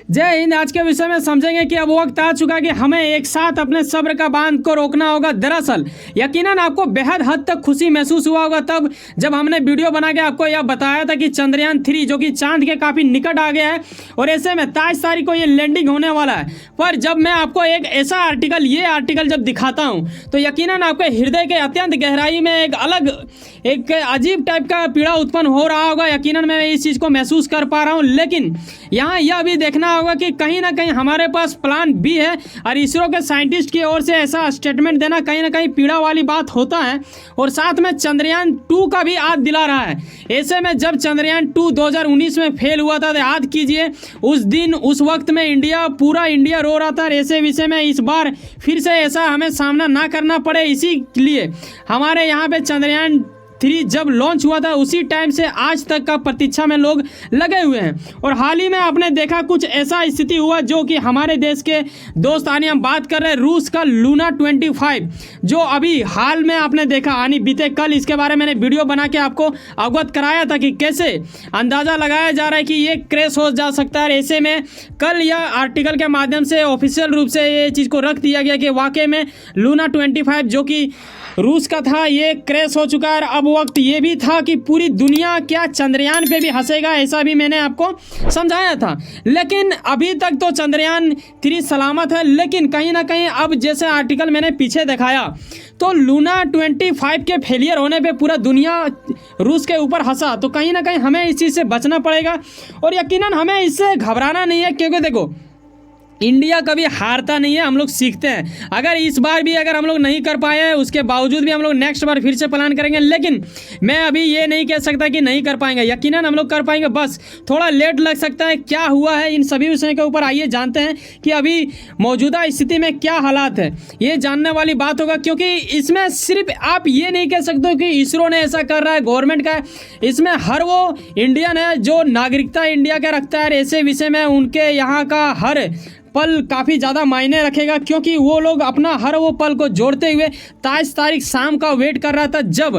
जय हिंद। आज के विषय में समझेंगे कि अब वक्त आ चुका है कि हमें एक साथ अपने सब्र का बांध को रोकना होगा। दरअसल यकीनन आपको बेहद हद तक खुशी महसूस हुआ होगा तब जब हमने वीडियो बना के आपको यह बताया था कि चंद्रयान 3 जो कि चांद के काफ़ी निकट आ गया है और ऐसे में 23 तारीख को ये लैंडिंग होने वाला है। पर जब मैं आपको एक ऐसा आर्टिकल जब दिखाता हूँ तो यकीनन आपके हृदय के अत्यंत गहराई में एक अजीब टाइप का पीड़ा उत्पन्न हो रहा होगा। यकीनन मैं इस चीज़ को महसूस कर पा रहा हूँ, लेकिन यहाँ यह भी देखना होगा कि कहीं ना कहीं हमारे पास प्लान बी है और इसरो के साइंटिस्ट की ओर से ऐसा स्टेटमेंट देना कहीं ना कहीं पीड़ा वाली बात होता है और साथ में चंद्रयान 2 का भी याद दिला रहा है। ऐसे में जब चंद्रयान 2 2019 में फेल हुआ था तो याद कीजिए उस वक्त में पूरा इंडिया रो रहा था। ऐसे विषय में इस बार फिर से ऐसा हमें सामना ना करना पड़े, इसीलिए हमारे यहाँ पे चंद्रयान 3 जब लॉन्च हुआ था उसी टाइम से आज तक का प्रतीक्षा में लोग लगे हुए हैं। और हाल ही में आपने देखा कुछ ऐसा स्थिति हुआ जो कि हमारे देश के दोस्त यानी हम बात कर रहे हैं रूस का लूना 25 जो अभी हाल में आपने देखा यानी बीते कल इसके बारे में मैंने वीडियो बना के आपको अवगत कराया था कि कैसे अंदाज़ा लगाया जा रहा है कि ये क्रैश हो जा सकता है। ऐसे में कल यह आर्टिकल के माध्यम से ऑफिशियल रूप से ये चीज़ को रख दिया गया कि वाकई में लूना 25 जो कि रूस का था ये क्रैश हो चुका है। अब वक्त ये भी था कि पूरी दुनिया क्या चंद्रयान पे भी हंसेगा, ऐसा भी मैंने आपको समझाया था। लेकिन अभी तक तो चंद्रयान 3 सलामत है, लेकिन कहीं ना कहीं अब जैसे आर्टिकल मैंने पीछे दिखाया तो लूना 25 के फेलियर होने पे पूरा दुनिया रूस के ऊपर हंसा। तो कहीं ना कहीं हमें इस चीज़ से बचना पड़ेगा और यकीनन हमें इससे घबराना नहीं है, क्योंकि देखो इंडिया कभी हारता नहीं है, हम लोग सीखते हैं। अगर इस बार भी अगर हम लोग नहीं कर पाए हैं उसके बावजूद भी हम लोग नेक्स्ट बार फिर से प्लान करेंगे, लेकिन मैं अभी ये नहीं कह सकता कि नहीं कर पाएंगे। यकीनन हम लोग कर पाएंगे, बस थोड़ा लेट लग सकता है। क्या हुआ है इन सभी विषयों के ऊपर आइए जानते हैं कि अभी मौजूदा स्थिति में क्या हालात है, ये जानने वाली बात होगा। क्योंकि इसमें सिर्फ आप ये नहीं कह सकते कि इसरो ने ऐसा कर रहा है, गवर्नमेंट का है, इसमें हर वो इंडियन है जो नागरिकता इंडिया का रखता है। ऐसे विषय में उनके यहाँ का हर पल काफ़ी ज़्यादा मायने रखेगा, क्योंकि वो लोग अपना हर वो पल को जोड़ते हुए 23 तारीख शाम का वेट कर रहा था जब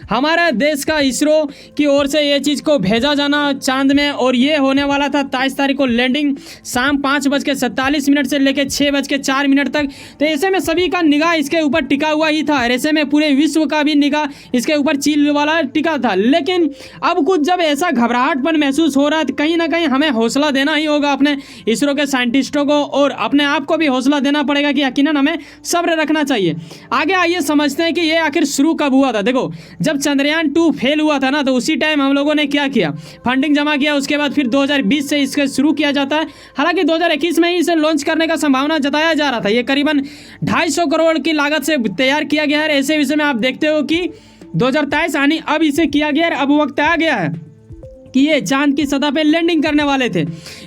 हमारा देश का इसरो की ओर से ये चीज़ को भेजा जाना चांद में, और ये होने वाला था 23 तारीख को लैंडिंग शाम 5:47 से लेकर 6:04 तक। तो ऐसे में सभी का निगाह इसके ऊपर टिका हुआ ही था। ऐसे में पूरे विश्व का भी निगाह इसके ऊपर चील वाला टिका था। लेकिन अब कुछ जब ऐसा घबराहटपन महसूस हो रहा है तो कहीं ना कहीं हमें हौसला देना ही होगा अपने इसरो के साइंटिस्टों को, और अपने आप को भी हौसला देना पड़ेगा कि यकीनन हमें सब्र रखना चाहिए। आगे आइए समझते हैं कि ये आखिर शुरू कब हुआ था। देखो जब चंद्रयान 2 फेल हुआ था ना तो उसी टाइम हम लोगों ने क्या किया, फंडिंग जमा किया। उसके बाद फिर 2020 से इसका शुरू किया जाता है। हालांकि 2021 में ही इसे लॉन्च करने का संभावना जताया जा रहा था। ये करीबन 250 करोड़ की लागत से तैयार किया गया है। ऐसे विषय में आप देखते हो कि 2023 यानी अब इसे किया गया है। अब वक्त आ गया है कि ये चांद की सतह पे लैंडिंग करने वाले थे।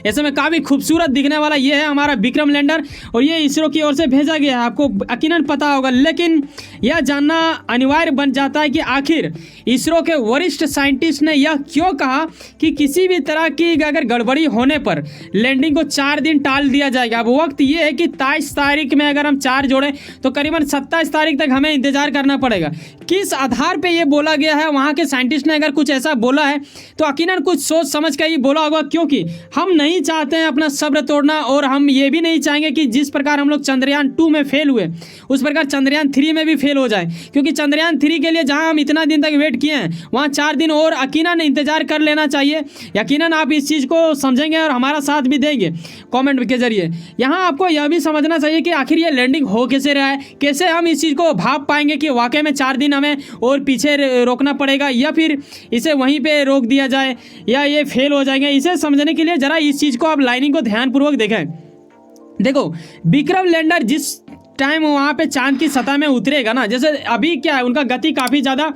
ऐसे में काफ़ी खूबसूरत दिखने वाला ये है हमारा विक्रम लैंडर और ये इसरो की ओर से भेजा गया है, आपको यकीनन पता होगा। लेकिन यह जानना अनिवार्य बन जाता है कि आखिर इसरो के वरिष्ठ साइंटिस्ट ने यह क्यों कहा कि किसी भी तरह की अगर गड़बड़ी होने पर लैंडिंग को 4 दिन टाल दिया जाएगा। अब वक्त ये है कि 23 तारीख में अगर हम 4 जोड़ें तो करीबन 27 तारीख तक हमें इंतजार करना पड़ेगा। किस आधार पर यह बोला गया है, वहाँ के साइंटिस्ट ने अगर कुछ ऐसा बोला है तो यकीनन कुछ सोच समझ कर ही बोला होगा, क्योंकि हम नहीं चाहते हैं अपना सब्र तोड़ना और हम ये भी नहीं चाहेंगे कि जिस प्रकार हम लोग चंद्रयान 2 में फेल हुए उस प्रकार चंद्रयान 3 में भी फेल हो जाए। क्योंकि चंद्रयान 3 के लिए जहां हम इतना दिन तक वेट किए हैं वहां 4 दिन और यकीनन इंतजार कर लेना चाहिए। यकीनन आप इस चीज़ को समझेंगे और हमारा साथ भी देंगे कॉमेंट के जरिए। यहाँ आपको यह भी समझना चाहिए कि आखिर ये लैंडिंग हो कैसे रहा है, कैसे हम इस चीज़ को भाप पाएंगे कि वाकई में 4 दिन हमें और पीछे रोकना पड़ेगा या फिर इसे वहीं पर रोक दिया जाए या ये फेल हो जाएंगे। इसे समझने के लिए जरा इस चीज़ को आप लाइनिंग को ध्यानपूर्वक देखें। देखो विक्रम लैंडर जिस टाइम वहाँ पे चांद की सतह में उतरेगा ना, जैसे अभी क्या है उनका गति काफ़ी ज़्यादा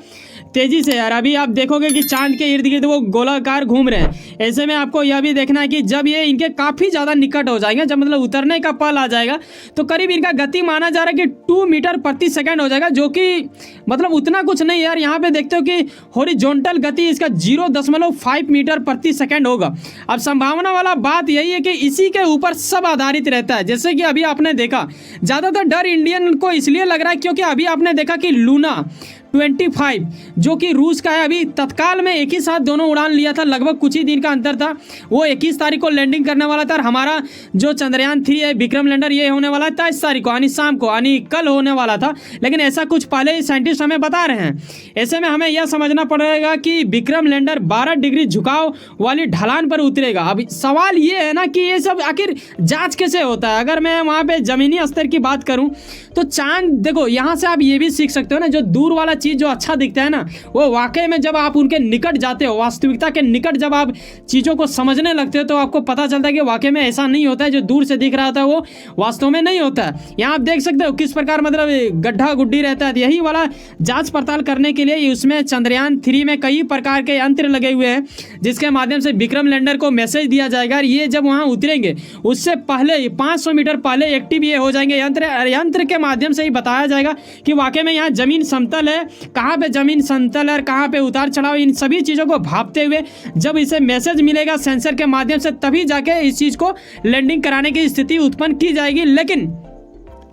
तेज़ी से यार अभी आप देखोगे कि चांद के इर्द गिर्द वो गोलाकार घूम रहे हैं। ऐसे में आपको यह भी देखना है कि जब ये इनके काफ़ी ज़्यादा निकट हो जाएगा, जब मतलब उतरने का पल आ जाएगा तो करीब इनका गति माना जा रहा है कि 2 मीटर प्रति सेकंड हो जाएगा, जो कि मतलब उतना कुछ नहीं यार। यहाँ पे देखते हो कि हॉरिजॉन्टल गति इसका 0.5 मीटर प्रति सेकंड होगा। अब संभावना वाला बात यही है कि इसी के ऊपर सब आधारित रहता है। जैसे कि अभी आपने देखा ज़्यादातर डर इंडियन को इसलिए लग रहा है क्योंकि अभी आपने देखा कि लूना 25 जो कि रूस का है। अभी तत्काल में एक ही साथ दोनों उड़ान लिया था, लगभग कुछ ही दिन का अंतर था। वो 21 तारीख को लैंडिंग करने वाला था और हमारा जो चंद्रयान 3 है विक्रम लैंडर ये होने वाला है 23 तारीख को यानी शाम को, यानी कल होने वाला था। लेकिन ऐसा कुछ पहले ही साइंटिस्ट हमें बता रहे हैं। ऐसे में हमें यह समझना पड़ेगा कि विक्रम लैंडर 12 डिग्री झुकाव वाली ढलान पर उतरेगा। अब सवाल ये है ना कि ये सब आखिर जांच कैसे होता है। अगर मैं वहाँ पे जमीनी स्तर की बात करूँ तो चांद, देखो यहाँ से आप ये भी सीख सकते हो ना, जो दूर वाला चीज़ जो अच्छा दिखता है ना, वो वाकई में जब आप उनके निकट जाते हो, वास्तविकता के निकट जब आप चीज़ों को समझने लगते हो तो आपको पता चलता है कि वाकई में ऐसा नहीं होता है। जो दूर से दिख रहा था वो वास्तव में नहीं होता है। यहाँ आप देख सकते हो किस प्रकार मतलब गड्ढा गुड्डी रहता है। यही वाला जांच पड़ताल करने के लिए उसमें चंद्रयान 3 में कई प्रकार के यंत्र लगे हुए हैं जिसके माध्यम से विक्रम लैंडर को मैसेज दिया जाएगा। और ये जब वहाँ उतरेंगे उससे पहले 500 मीटर पहले एक्टिव ये हो जाएंगे यंत्र के माध्यम से ही बताया जाएगा कि वाकई में यहाँ जमीन समतल है, कहाँ पे जमीन समतल है और कहाँ पे उतार चढ़ाव, इन सभी चीज़ों को भापते हुए जब इसे मैसेज मिलेगा सेंसर के माध्यम से तभी जाके इस चीज़ को लैंडिंग कराने की स्थिति उत्पन्न की जाएगी। लेकिन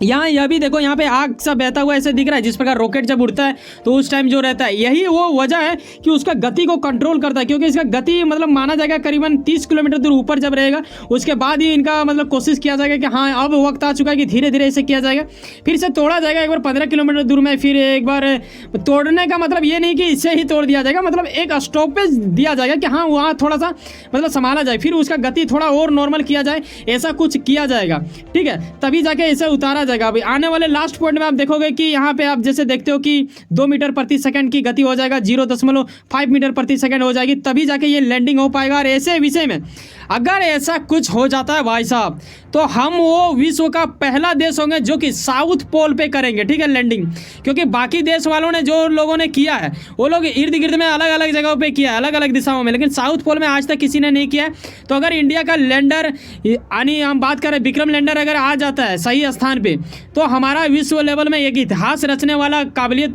यहाँ यह भी देखो, यहाँ पे आग सा बहता हुआ ऐसे दिख रहा है। जिस प्रकार रॉकेट जब उड़ता है तो उस टाइम जो रहता है, यही वो वजह है कि उसका गति को कंट्रोल करता है, क्योंकि इसका गति मतलब माना जाएगा करीबन 30 किलोमीटर दूर ऊपर जब रहेगा उसके बाद ही इनका मतलब कोशिश किया जाएगा कि हाँ अब वक्त आ चुका है कि धीरे धीरे इसे किया जाएगा। फिर से तोड़ा जाएगा एक बार 15 किलोमीटर दूर में, फिर एक बार तोड़ने का मतलब ये नहीं कि इससे ही तोड़ दिया जाएगा, मतलब एक स्टॉपेज दिया जाएगा कि हाँ वहाँ थोड़ा सा मतलब संभाला जाए, फिर उसका गति थोड़ा और नॉर्मल किया जाए, ऐसा कुछ किया जाएगा। ठीक है, तभी जाके इसे उतारा जाएगा। अभी आने वाले लास्ट पॉइंट में आप देखोगे कि यहाँ पे आप जैसे देखते हो कि 2 मीटर प्रति सेकंड की गति हो जाएगा, 0.5 मीटर प्रति सेकंड हो जाएगी, तभी जाके ये लैंडिंग हो पाएगा। और ऐसे विषय में अगर ऐसा कुछ हो जाता है भाई साहब तो हम वो विश्व का पहला देश होंगे जो कि साउथ पोल पे करेंगे, ठीक है, लैंडिंग। क्योंकि बाकी देश वालों ने जो लोगों ने किया है वो लोग इर्द गिर्द में अलग अलग जगहों पे किया है, अलग अलग दिशाओं में, लेकिन साउथ पोल में आज तक किसी ने नहीं किया है। तो अगर इंडिया का लैंडर यानी हम बात करें विक्रम लैंडर अगर आ जाता है सही स्थान पे तो हमारा विश्व लेवल में एक इतिहास रचने वाला काबिलियत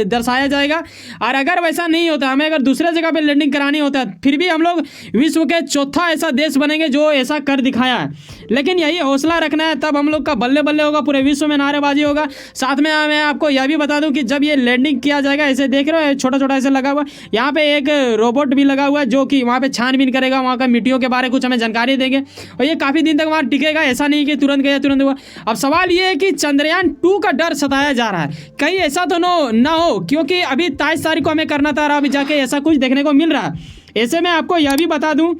दर्शाया जाएगा। और अगर वैसा नहीं होता, हमें अगर दूसरे जगह पे लैंडिंग करानी होता है, फिर भी हम लोग विश्व के चौथा ऐसा देश बनेंगे जो ऐसा कर दिखाया है। लेकिन यही हौसला रखना है, तब हम लोग का बल्ले बल्ले होगा, पूरे विश्व में नारेबाजी होगा। साथ में मैं आपको यह भी बता दूं कि जब ये लैंडिंग किया जाएगा, ऐसे देख रहे हो छोटा छोटा ऐसे लगा हुआ, यहाँ पे एक रोबोट भी लगा हुआ है जो कि वहाँ पे छानबीन करेगा, वहाँ का मिट्टियों के बारे कुछ हमें जानकारी देंगे और ये काफ़ी दिन तक वहाँ टिकेगा, ऐसा नहीं कि तुरंत गया तुरंत हुआ। अब सवाल ये है कि चंद्रयान 2 का डर सताया जा रहा है, कहीं ऐसा तो ना हो, क्योंकि अभी 23 तारीख को हमें करना था और अभी जाके ऐसा कुछ देखने को मिल रहा है। ऐसे में आपको यह भी बता दूं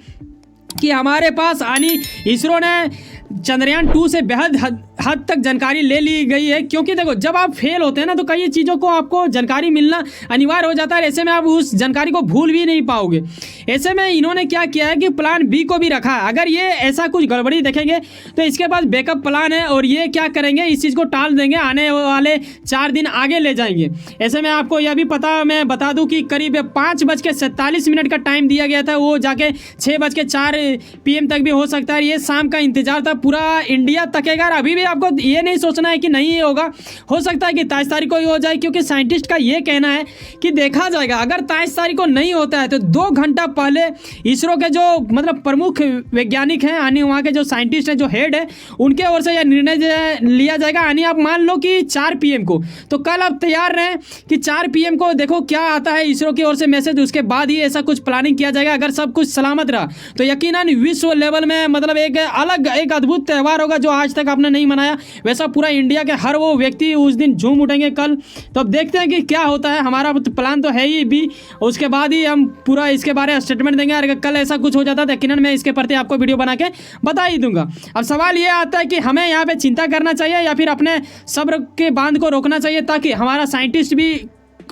कि हमारे पास यानी इसरो ने चंद्रयान 2 से बेहद हद तक जानकारी ले ली गई है। क्योंकि देखो जब आप फेल होते हैं ना तो कई चीज़ों को आपको जानकारी मिलना अनिवार्य हो जाता है, ऐसे में आप उस जानकारी को भूल भी नहीं पाओगे। ऐसे में इन्होंने क्या किया है कि प्लान बी को भी रखा है, अगर ये ऐसा कुछ गड़बड़ी देखेंगे तो इसके पास बैकअप प्लान है और ये क्या करेंगे, इस चीज़ को टाल देंगे, आने वाले 4 दिन आगे ले जाएंगे। ऐसे में आपको यह भी पता, मैं बता दूं कि करीब 5:47 का टाइम दिया गया था, वो जाके 6:04 PM तक भी हो सकता है। ये शाम का इंतजार था, पूरा इंडिया तकेगा। अभी भी आपको ये नहीं सोचना है कि नहीं होगा, हो सकता है कि 23 तारीख को ही हो जाए, क्योंकि साइंटिस्ट का ये कहना है कि देखा जाएगा। अगर 23 तारीख को नहीं होता है तो 2 घंटा पहले इसरो के जो मतलब प्रमुख वैज्ञानिक हैं यानी वहाँ के जो साइंटिस्ट हैं, जो हेड है, उनके ओर से यह निर्णय लिया जाएगा। यानी आप मान लो कि 4 PM को, तो कल आप तैयार रहें कि 4 PM को देखो क्या आता है इसरो की ओर से मैसेज, उसके बाद ही ऐसा कुछ प्लानिंग किया जाएगा। अगर सब कुछ सलामत रहा तो यकीनन विश्व लेवल में मतलब एक अलग एक अद्भुत त्यौहार होगा जो आज तक आपने नहीं मनाया, वैसा पूरा इंडिया के हर वो व्यक्ति उस दिन झूम उठेंगे कल। तो अब देखते हैं कि क्या होता है। हमारा प्लान तो है ही भी, उसके बाद ही हम पूरा इसके बारे में स्टेटमेंट देंगे। अगर कल ऐसा कुछ हो जाता तो यकीनन मैं इसके प्रति आपको वीडियो बना के बता ही दूंगा। अब सवाल ये आता है कि हमें यहाँ पे चिंता करना चाहिए या फिर अपने सब्र के बांध को रोकना चाहिए, ताकि हमारा साइंटिस्ट भी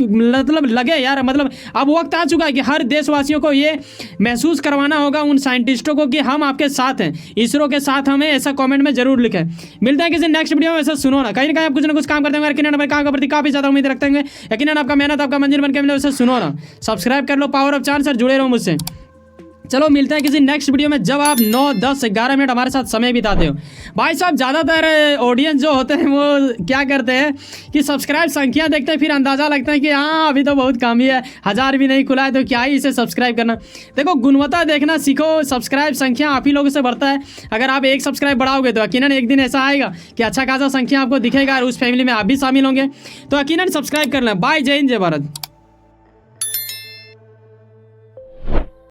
मतलब लगे यार, मतलब अब वक्त आ चुका है कि हर देशवासियों को ये महसूस करवाना होगा उन साइंटिस्टों को कि हम आपके साथ हैं, इसरो के साथ हमें, ऐसा कमेंट में जरूर लिखें। मिलते हैं किसी नेक्स्ट वीडियो में। ऐसा सुनो ना, कहीं ना कहीं आप कुछ ना कुछ काम करते होंगे, यकीनन अपने काम के प्रति काफ़ी ज़्यादा उम्मीद रखते होंगे, यकीनन आपका मेहनत आपका मंजिल बन के मिले। वैसे सुनो ना, सब्सक्राइब कर लो पावर ऑफ चांस और जुड़े रहो मुझसे। चलो मिलते हैं किसी नेक्स्ट वीडियो में, जब आप 9, 10, 11 मिनट हमारे साथ समय बिताते हो। भाई साहब ज़्यादातर ऑडियंस जो होते हैं वो क्या करते हैं कि सब्सक्राइब संख्या देखते हैं, फिर अंदाज़ा लगता है कि हाँ अभी तो बहुत कम ही है, 1000 भी नहीं खुला है तो क्या ही इसे सब्सक्राइब करना। देखो गुणवत्ता देखना सीखो, सब्सक्राइब संख्या आप ही लोगों से बढ़ता है। अगर आप एक सब्सक्राइब बढ़ाओगे तो यकीनन एक दिन ऐसा आएगा कि अच्छा खासा संख्या आपको दिखेगा और उस फैमिली में आप भी शामिल होंगे। तो यकीनन सब्सक्राइब कर लें। बाय, जय हिंद, जय भारत।